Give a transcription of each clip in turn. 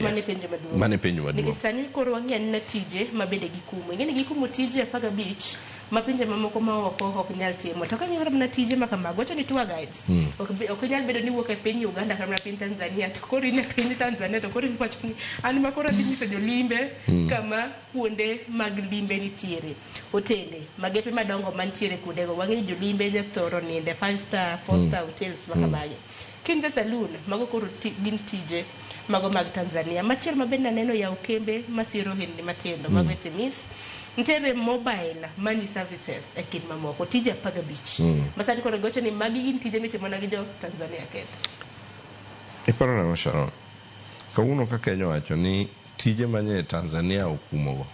Mane penjo maduong'. Nikech sani koro wang'eyo na tije mabende gikumo. Ing'eni gikumo tije 15 ma pinje mamoko ma oko ok nyal timo. To kang'iyo na tije ma kamago, wacho ni tour guides. Ok nyal bedo ni wuok e piny Uganda kata piny Tanzania. To koro in e piny Tanzania to koro iwacho ni an ma koro adhi nyiso jolimbe kama kuonde mag limbe nitiere. Hotende, magepe madongo mantiere kuondego. Wang'eni jolimbe jathoro ninde 5-star, 4-star hotels ma kamago. Kinja saloon, mago koro gin tije mago mag Tanzania. Machiel mabende neno yaw kembe masiro hindi matindo mago SMEs. Ntere mobile money services e kind mamoko tije 15. Masani koro gocho ni magi gin tije mitimo na gi jo Tanzania kende. Iparo na Sharon. Kawuono ka Kenya wacho ni tije manye Tanzania okumogo.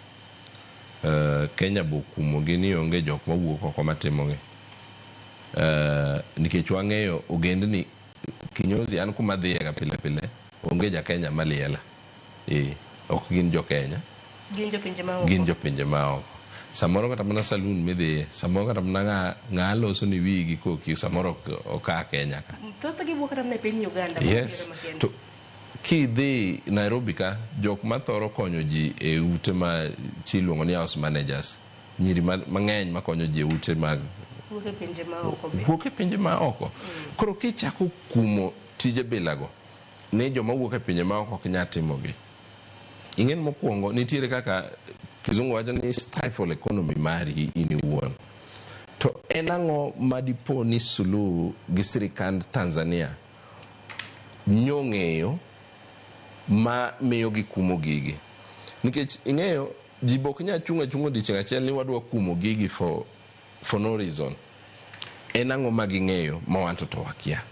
Kenya bo okumogi ni onge jok mawuok oko matimogi. Nikech wang'eyo ogendni kinyozi an kuma dhiye ga pile pile onge ja Kenya maliela. Ok gin jo Kenya. Gin jo pinje maoko. Samoro kata mana saloon midhiye, samoro kata mana ng'a loso ni wigi koki, samoro oka Kenya ka. Thoth gi wuok kata ne piny Uganda. Yes. To kidhi Nairobi ka, jok mathoro konyo ji e ute ma chiluongo ni house managers, nyiri mang'eny makonyo ji e ute mag wuok e pinje maoko. Koro kichako kumo tije bilago ne joma wuok e pinje maoko ok nyal timogi. Ing'en mokwongo nitiere kaka kizungu wacho ni stifle economy mari in iwuon. To en ang'o madipo ni Suluhu gi sirikand Tanzania nyong'eyo ma miyo gi kumo gigi. Nikech ing'eyo ji bok nya chungo dichieng' achiel ni wadwa kumo gigi for no reason. En ang'o ma ging'eyo ma wanto to wakia.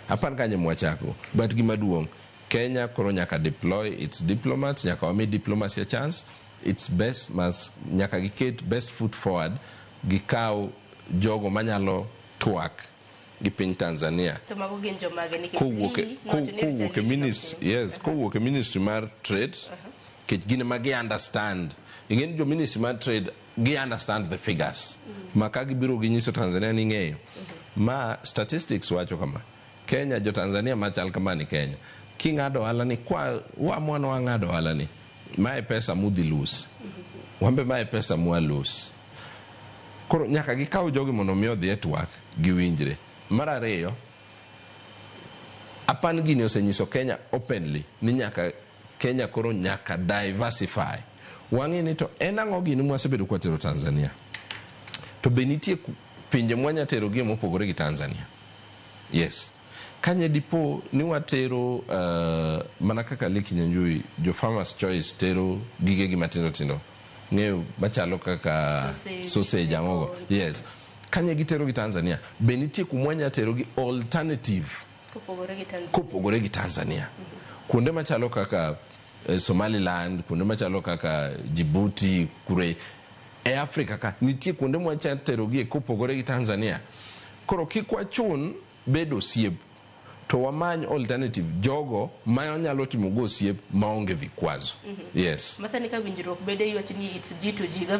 Apan kanye mwachako. But gima duong', Kenya koro nyaka deploy its diplomats, nyaka wami diplomacy a chance, its best mas nyaka giket best foot forward, gikaw jogo manyalo twak gi piny Tanzania. To mago gin jomage nikech kowuok e ministry mar trade, kech gine ma gi understand. Ing'en jo ministry mar trade gi understand the figures. Maka gibiro ginyiso Tanzania ni ng'eyo. Ma statistics wacho kama. Kenya jo Tanzania machal kama ni Kenya. King'ado ohala ni kwa mwana wang'ado ohala ni mae pesa mudhi lose wambe mae pesa mua lose. Koro nyaka gikaw jogi mondo mi odhi e twak giwinjre. Mar ariyo, apan gini osenyiso Kenya openly ni nyaka Kenya koro nyaka diversify. Wang'e ni to en ang'o gini mwasebedo kwatero Tanzania, to be nitie pinje mwanya tero gi mopogore gi Tanzania. Yes. Kanye dipo ni watero mana kaka Leki Nyanjui, jo Farmers Choice tero gige gi matindo tindo. Ng'eyo machalo kaka sausage ang'ogo. Yes. Kanye gitero gi Tanzania, be nitie kumwanya tero gi alternative kopogore gi Tanzania. Kuonde machalo kaka Somaliland, kuonde machalo kaka Djibouti, kure e Afrika ka nitie kuonde mwacha tero gi kopogore gi Tanzania. Koro kikwa chun bedo siep to wamany alternative jogo ma onyalo timo go siep maonge vikwazo. Yes. Masani ka winjruok bede iwacho ni it's G2G